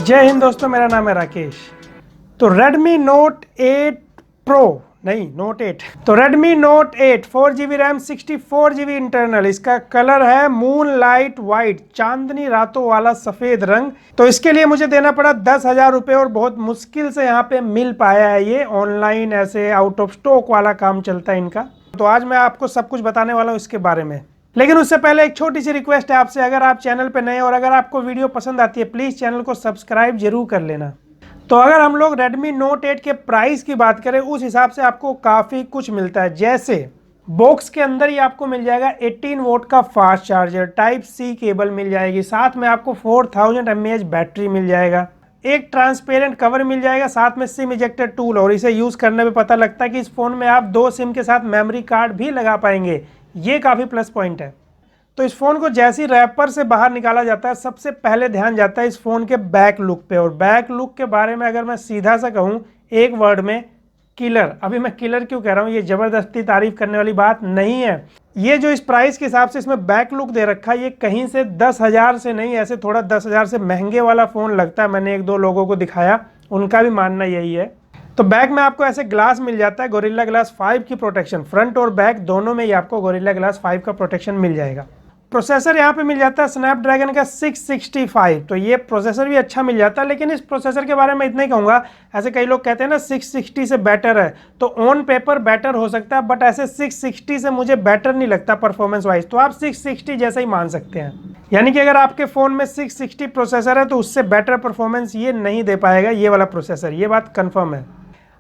जय हिंद दोस्तों, मेरा नाम है राकेश। तो Redmi Note 8 Pro नहीं Note 8 तो Redmi Note 8 4GB RAM 64GB internal, इसका कलर है मून लाइट वाइट, चांदनी रातों वाला सफ़ेद रंग। तो इसके लिए मुझे देना पड़ा 10,000 रुपये और बहुत मुश्किल से यहाँ पे मिल पाया है। ये ऑनलाइन ऐसे आउट ऑफ स्टॉक वाला काम चलता है इनका। तो आज मैं आपको सब कुछ बताने वाला हूँ इसके बारे में, लेकिन उससे पहले एक छोटी सी रिक्वेस्ट है आपसे। अगर आप चैनल पे नए और अगर आपको वीडियो पसंद आती है, प्लीज़ चैनल को सब्सक्राइब जरूर कर लेना। तो अगर हम लोग Redmi Note 8 के प्राइस की बात करें, उस हिसाब से आपको काफ़ी कुछ मिलता है। जैसे बॉक्स के अंदर ही आपको मिल जाएगा 18 वोल्ट का fast charger, type C cable मिल जाएगी, साथ में आपको 4000 mAh बैटरी मिल जाएगा, एक ट्रांसपेरेंट कवर मिल जाएगा, साथ में सिम इजेक्टर टूल। और इसे यूज़ करने में पता लगता है कि इस फ़ोन में आप 2 सिम के साथ मेमोरी कार्ड भी लगा पाएंगे। ये काफ़ी प्लस पॉइंट है। तो इस फ़ोन को जैसे ही रैपर से बाहर निकाला जाता है, सबसे पहले ध्यान जाता है इस फ़ोन के बैक लुक पे। और बैक लुक के बारे में अगर मैं सीधा सा कहूँ एक वर्ड में, किलर। अभी मैं किलर क्यों कह रहा हूँ, ये ज़बरदस्ती तारीफ करने वाली बात नहीं है। ये जो इस प्राइस के हिसाब से इसमें बैक लुक दे रखा है, ये कहीं से 10,000 से नहीं, ऐसे थोड़ा 10,000 से महंगे वाला फ़ोन लगता है। मैंने 1-2 लोगों को दिखाया, उनका भी मानना यही है। तो बैक में आपको ऐसे ग्लास मिल जाता है, गोरिल्ला ग्लास 5 की प्रोटेक्शन, फ्रंट और बैक दोनों में ही आपको गोरिल्ला ग्लास 5 का प्रोटेक्शन मिल जाएगा। प्रोसेसर यहाँ पे मिल जाता है स्नैपड्रैगन का 665। तो ये प्रोसेसर भी अच्छा मिल जाता है, लेकिन इस प्रोसेसर के बारे में इतना ही कहूँगा। ऐसे कई लोग कहते हैं ना 660 से बेटर है, तो ऑन पेपर बेटर हो सकता है, बट ऐसे 660 से मुझे बेटर नहीं लगता परफॉर्मेंस वाइज। तो आप 660 जैसा ही मान सकते हैं, यानी कि अगर आपके फ़ोन में 660 प्रोसेसर है तो उससे बेटर परफॉर्मेंस ये नहीं दे पाएगा ये वाला प्रोसेसर, ये बात कन्फर्म है।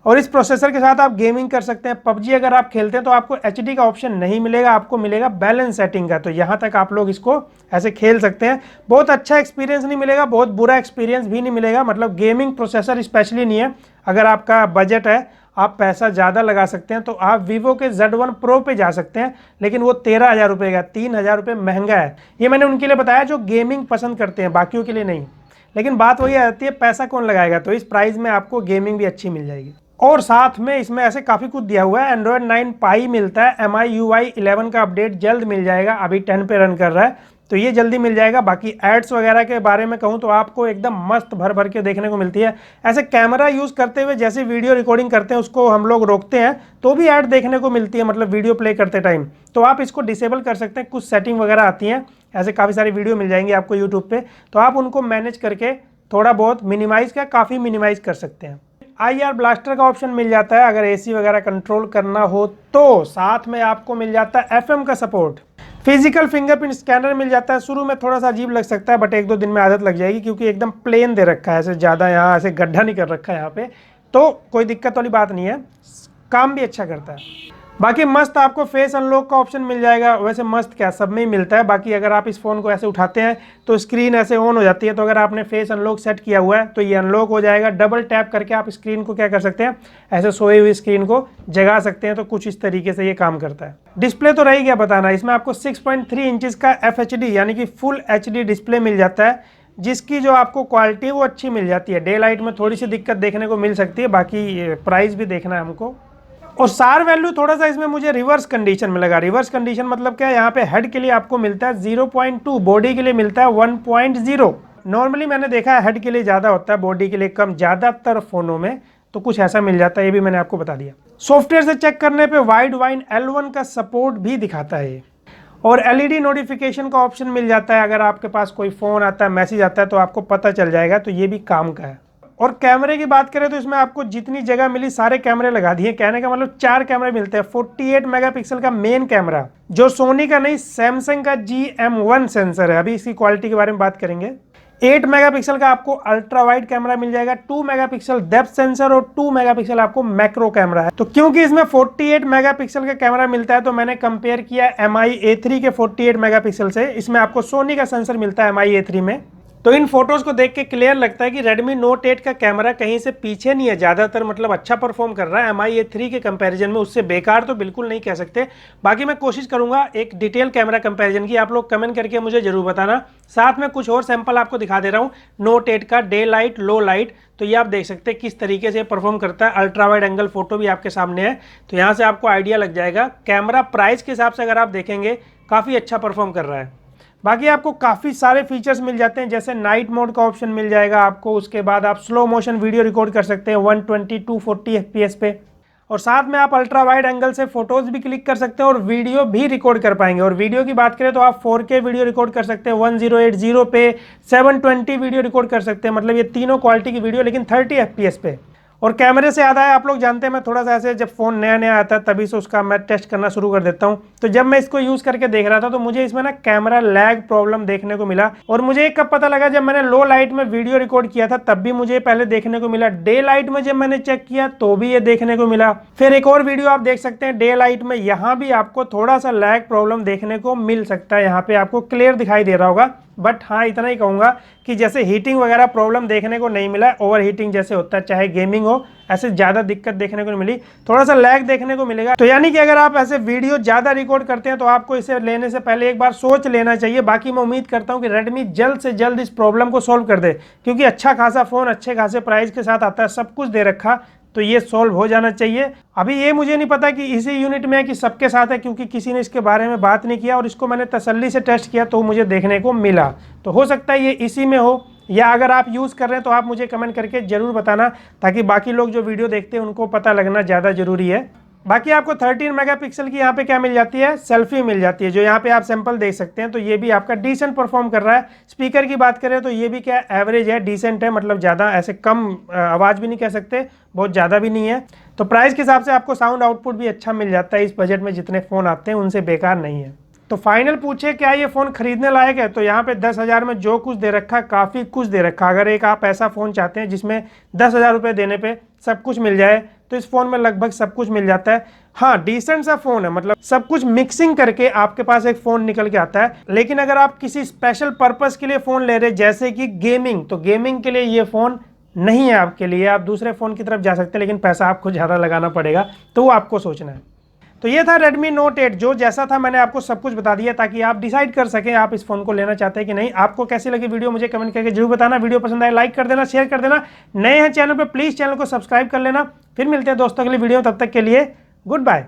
और इस प्रोसेसर के साथ आप गेमिंग कर सकते हैं। पबजी अगर आप खेलते हैं तो आपको HD का ऑप्शन नहीं मिलेगा, आपको मिलेगा बैलेंस सेटिंग का। तो यहाँ तक आप लोग इसको ऐसे खेल सकते हैं। बहुत अच्छा एक्सपीरियंस नहीं मिलेगा, बहुत बुरा एक्सपीरियंस भी नहीं मिलेगा। मतलब गेमिंग प्रोसेसर स्पेशली नहीं है। अगर आपका बजट है, आप पैसा ज़्यादा लगा सकते हैं, तो आप Vivo के Z1 Pro पे जा सकते हैं, लेकिन वो 13,000 रुपये का, 3,000 रुपये महंगा है। ये मैंने उनके लिए बताया जो गेमिंग पसंद करते हैं, बाकियों के लिए नहीं। लेकिन बात वही आती है, पैसा कौन लगाएगा। तो इस प्राइस में आपको गेमिंग भी अच्छी मिल जाएगी। और साथ में इसमें ऐसे काफ़ी कुछ दिया हुआ है। Android 9 Pie मिलता है, MIUI 11 का अपडेट जल्द मिल जाएगा, अभी 10 पे रन कर रहा है, तो ये जल्दी मिल जाएगा। बाकी एड्स वगैरह के बारे में कहूँ तो आपको एकदम मस्त भर भर के देखने को मिलती है। ऐसे कैमरा यूज़ करते हुए जैसे वीडियो रिकॉर्डिंग करते हैं उसको हम लोग रोकते हैं तो भी ऐड देखने को मिलती है, मतलब वीडियो प्ले करते टाइम। तो आप इसको डिसेबल कर सकते हैं, कुछ सेटिंग वगैरह आती हैं, ऐसे काफ़ी सारी वीडियो मिल जाएंगी आपको यूट्यूब पर, तो आप उनको मैनेज करके थोड़ा बहुत मिनिमाइज़ का काफ़ी मिनिमाइज़ कर सकते हैं। IR ब्लास्टर का ऑप्शन मिल जाता है अगर AC वगैरह कंट्रोल करना हो तो। साथ में आपको मिल जाता है FM का सपोर्ट, फिजिकल फिंगरप्रिंट स्कैनर मिल जाता है। शुरू में थोड़ा सा अजीब लग सकता है, बट 1-2 दिन में आदत लग जाएगी, क्योंकि एकदम प्लेन दे रखा है, ऐसे ज़्यादा यहाँ ऐसे गड्ढा नहीं कर रखा है यहाँ पे, तो कोई दिक्कत वाली बात नहीं है, काम भी अच्छा करता है। बाकी मस्त आपको फेस अनलॉक का ऑप्शन मिल जाएगा। वैसे मस्त क्या, सब में ही मिलता है। बाकी अगर आप इस फ़ोन को ऐसे उठाते हैं तो स्क्रीन ऐसे ऑन हो जाती है, तो अगर आपने फेस अनलॉक सेट किया हुआ है तो ये अनलॉक हो जाएगा। डबल टैप करके आप स्क्रीन को क्या कर सकते हैं, ऐसे सोई हुई स्क्रीन को जगा सकते हैं। तो कुछ इस तरीके से ये काम करता है। डिस्प्ले तो रही गया बताना, इसमें आपको 6.3 इंचज़ का FHD यानी कि फुल HD डिस्प्ले मिल जाता है, जिसकी जो आपको क्वालिटी है वो अच्छी मिल जाती है। डे लाइट में थोड़ी सी दिक्कत देखने को मिल सकती है, बाकी प्राइस भी देखना है हमको। और सार वैल्यू थोड़ा सा इसमें मुझे रिवर्स कंडीशन में लगा। रिवर्स कंडीशन मतलब क्या है, यहाँ पे हेड के लिए आपको मिलता है 0.2, बॉडी के लिए मिलता है 1.0। नॉर्मली मैंने देखा है हेड के लिए ज़्यादा होता है, बॉडी के लिए कम, ज़्यादातर फ़ोनों में। तो कुछ ऐसा मिल जाता है, ये भी मैंने आपको बता दिया। सॉफ्टवेयर से चेक करने पे वाइड वाइन L1 का सपोर्ट भी दिखाता है ये। और LED नोटिफिकेशन का ऑप्शन मिल जाता है, अगर आपके पास कोई फ़ोन आता है, मैसेज आता है, तो आपको पता चल जाएगा, तो ये भी काम का है। और कैमरे की बात करें तो इसमें आपको जितनी जगह मिली सारे कैमरे लगा दिए। कहने का मतलब 4 कैमरे मिलते हैं। 48 मेगापिक्सल का मेन कैमरा, जो सोनी का नहीं सैमसंग का GM1 सेंसर है, अभी इसकी क्वालिटी के बारे में बात करेंगे। 8 मेगापिक्सल का आपको अल्ट्रा वाइड कैमरा मिल जाएगा, 2 मेगापिक्सल डेप्थ सेंसर और 2 मेगापिक्सल आपको मैक्रो कैमरा है। तो क्योंकि इसमें 48 मेगापिक्सल का कैमरा मिलता है, तो मैंने कंपेयर किया MI A3 के 48 मेगापिक्सल से। इसमें आपको सोनी का सेंसर मिलता है MI A3 में। तो इन फोटोज़ को देख के क्लियर लगता है कि Redmi Note 8 का कैमरा कहीं से पीछे नहीं है, ज़्यादातर मतलब अच्छा परफॉर्म कर रहा है MI A3 के कंपैरिजन में। उससे बेकार तो बिल्कुल नहीं कह सकते। बाकी मैं कोशिश करूंगा एक डिटेल कैमरा कंपैरिजन की, आप लोग कमेंट करके मुझे जरूर बताना। साथ में कुछ और सैंपल आपको दिखा दे रहा हूँ Note 8 का, डे लाइट, लो लाइट। तो ये आप देख सकते हैं किस तरीके से परफॉर्म करता है। अल्ट्रा वाइड एंगल फोटो भी आपके सामने है, तो यहाँ से आपको आइडिया लग जाएगा। कैमरा प्राइस के हिसाब से अगर आप देखेंगे काफ़ी अच्छा परफॉर्म कर रहा है। बाकी आपको काफ़ी सारे फीचर्स मिल जाते हैं, जैसे नाइट मोड का ऑप्शन मिल जाएगा आपको, उसके बाद आप स्लो मोशन वीडियो रिकॉर्ड कर सकते हैं 120 240 FPS पे, और साथ में आप अल्ट्रा वाइड एंगल से फोटोज भी क्लिक कर सकते हैं और वीडियो भी रिकॉर्ड कर पाएंगे। और वीडियो की बात करें तो आप 4K वीडियो रिकॉर्ड कर सकते हैं 1080 पे, 720 वीडियो रिकॉर्ड कर सकते हैं, मतलब ये तीनों क्वालिटी की वीडियो, लेकिन 30 FPS पे। और कैमरे से याद आया, आप लोग जानते हैं मैं थोड़ा सा ऐसे जब फ़ोन नया नया आता है तभी से उसका मैं टेस्ट करना शुरू कर देता हूं। तो जब मैं इसको यूज़ करके देख रहा था तो मुझे इसमें ना कैमरा लैग प्रॉब्लम देखने को मिला। और मुझे कब पता लगा, जब मैंने लो लाइट में वीडियो रिकॉर्ड किया था तब भी मुझे पहले देखने को मिला, डे लाइट में जब मैंने चेक किया तो भी ये देखने को मिला। फिर एक और वीडियो आप देख सकते हैं डे लाइट में, यहाँ भी आपको थोड़ा सा लैग प्रॉब्लम देखने को मिल सकता है। यहाँ पे आपको क्लियर दिखाई दे रहा होगा, बट हाँ इतना ही कहूँगा कि जैसे हीटिंग वगैरह प्रॉब्लम देखने को नहीं मिला, ओवर हीटिंग जैसे होता है चाहे गेमिंग हो, ऐसे ज़्यादा दिक्कत देखने को नहीं मिली, थोड़ा सा लैग देखने को मिलेगा। तो यानी कि अगर आप ऐसे वीडियो ज़्यादा रिकॉर्ड करते हैं तो आपको इसे लेने से पहले एक बार सोच लेना चाहिए। बाकी मैं उम्मीद करता हूँ कि रेडमी जल्द से जल्द इस प्रॉब्लम को सोल्व कर दे, क्योंकि अच्छा खासा फ़ोन अच्छे खासे प्राइस के साथ आता है, सब कुछ दे रखा, तो ये सॉल्व हो जाना चाहिए। अभी ये मुझे नहीं पता कि इसी यूनिट में है कि सबके साथ है, क्योंकि किसी ने इसके बारे में बात नहीं किया और इसको मैंने तसल्ली से टेस्ट किया तो मुझे देखने को मिला। तो हो सकता है ये इसी में हो, या अगर आप यूज़ कर रहे हैं तो आप मुझे कमेंट करके ज़रूर बताना, ताकि बाकी लोग जो वीडियो देखते हैं उनको पता लगना ज़्यादा ज़रूरी है। बाकी आपको 13 मेगापिक्सल की यहाँ पे क्या मिल जाती है, सेल्फी मिल जाती है, जो यहाँ पे आप सैंपल देख सकते हैं। तो ये भी आपका डिसेंट परफॉर्म कर रहा है। स्पीकर की बात करें तो ये भी क्या एवरेज है, डिसेंट है, मतलब ज़्यादा ऐसे कम आवाज़ भी नहीं कह सकते, बहुत ज़्यादा भी नहीं है। तो प्राइस के हिसाब से आपको साउंड आउटपुट भी अच्छा मिल जाता है, इस बजट में जितने फ़ोन आते हैं उनसे बेकार नहीं है। तो फाइनल पूछे क्या ये फ़ोन खरीदने लायक है, तो यहाँ पे 10,000 में जो कुछ दे रखा है काफ़ी कुछ दे रखा है। अगर एक आप ऐसा फ़ोन चाहते हैं जिसमें 10,000 रुपये देने पे सब कुछ मिल जाए, तो इस फ़ोन में लगभग सब कुछ मिल जाता है। हाँ डिसेंट सा फ़ोन है, मतलब सब कुछ मिक्सिंग करके आपके पास एक फ़ोन निकल के आता है। लेकिन अगर आप किसी स्पेशल पर्पज़ के लिए फ़ोन ले रहे हैं जैसे कि गेमिंग, तो गेमिंग के लिए ये फ़ोन नहीं है आपके लिए। आप दूसरे फ़ोन की तरफ जा सकते हैं, लेकिन पैसा आपको ज़्यादा लगाना पड़ेगा, तो वो आपको सोचना है। तो ये था Redmi Note 8, जो जैसा था मैंने आपको सब कुछ बता दिया, ताकि आप डिसाइड कर सकें आप इस फोन को लेना चाहते हैं कि नहीं। आपको कैसी लगी वीडियो मुझे कमेंट करके जरूर बताना। वीडियो पसंद आए लाइक कर देना, शेयर कर देना। नए हैं चैनल पे प्लीज़ चैनल को सब्सक्राइब कर लेना। फिर मिलते हैं दोस्तों अगली वीडियो, तब तक के लिए गुड बाय।